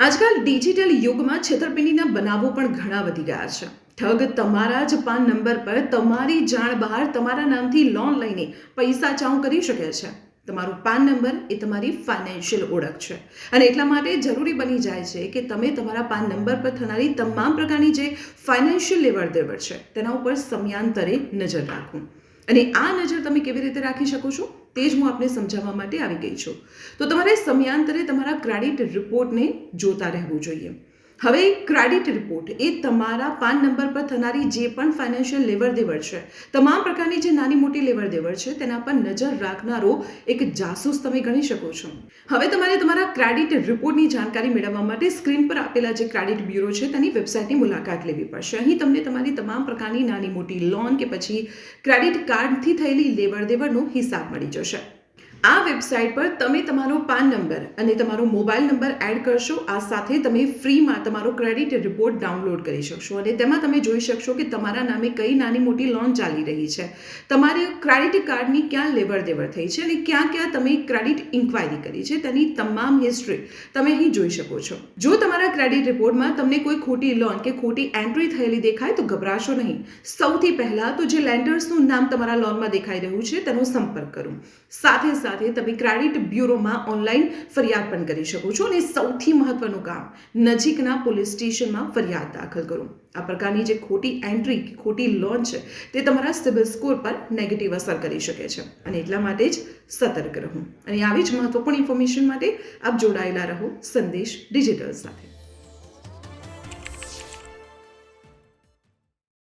આજકાલ ડિજિટલ યુગમાં છેતરપિંડીના બનાવો પણ ઘણા વધી ગયા છે. ઠગ તમારા જ પાન નંબર પર તમારી જાણ બહાર તમારા નામથી લોન લઈને પૈસા ચાઉ કરી શકે છે. તમારો પાન નંબર એ તમારી ફાઇનાન્શિયલ ઓળખ છે અને એટલા માટે જરૂરી બની જાય છે કે તમે તમારા પાન નંબર પર થનારી તમામ પ્રકારની જે ફાઇનાન્શિયલ લેવડ દેવડ છે તેના ઉપર સમયાંતરે નજર રાખો. અને આ નજર તમે કેવી રીતે રાખી શકો છો તે જ હું આપને સમજાવવા માટે આવી ગઈ છું. તો તમારે સમયાંતરે તમારા ક્રેડિટ રિપોર્ટને જોતા રહેવું જોઈએ. હવે ક્રેડિટ રિપોર્ટ એ તમારા પાન નંબર પર થનારી જે પણ ફાઇનાન્શિયલ લેવડ દેવડ છે, તમામ પ્રકારની જે નાની મોટી લેવડ દેવડ છે તેના પર નજર રાખનારો એક જાસૂસ તમે ગણી શકો છો. હવે તમારે તમારા ક્રેડિટ રિપોર્ટની જાણકારી મેળવવા માટે સ્ક્રીન પર આપેલા જે ક્રેડિટ બ્યુરો છે તેની વેબસાઇટની મુલાકાત લેવી પડશે. અહીં તમને તમારી તમામ પ્રકારની નાની મોટી લોન કે પછી ક્રેડિટ કાર્ડથી થયેલી લેવડ દેવડનો હિસાબ મળી જશે. આ વેબસાઇટ પર તમે તમારો પાન નંબર અને તમારો મોબાઈલ નંબર એડ કરશો. આ સાથે તમે ફ્રીમાં તમારો ક્રેડિટ રિપોર્ટ ડાઉનલોડ કરી શકશો અને તેમાં તમે જોઈ શકશો કે તમારા નામે કઈ નાની મોટી લોન ચાલી રહી છે, તમારી ક્રેડિટ કાર્ડની ક્યાં લેવડ દેવડ થઈ છે અને ક્યાં ક્યાં તમે ક્રેડિટ ઇન્ક્વાયરી કરી છે તેની તમામ હિસ્ટ્રી તમે અહીં જોઈ શકો છો. જો તમારા ક્રેડિટ રિપોર્ટમાં તમને કોઈ ખોટી લોન કે ખોટી એન્ટ્રી થયેલી દેખાય તો ગભરાશો નહીં. સૌથી પહેલાં તો જે લેન્ડર્સનું નામ તમારા લોનમાં દેખાઈ રહ્યું છે તેનો સંપર્ક કરો. સાથે તમે ક્રેડિટ બ્યુરોમાં ઓનલાઈન ફરિયાદ પણ કરી શકો છો અને સૌથી મહત્વનું કામ, નજીકના પોલીસ સ્ટેશનમાં ફરિયાદ દાખલ કરો. આ પ્રકારની જે ખોટી એન્ટ્રી ખોટી લોન છે તે તમારા સિબિલ સ્કોર પર નેગેટિવ અસર કરી શકે છે અને એટલા માટે જ સતર્ક રહો. અને આવી જ મહત્વપૂર્ણ ઇન્ફોર્મેશન માટે આપ જોડાયેલા રહો સંદેશ ડિજિટલ સાથે.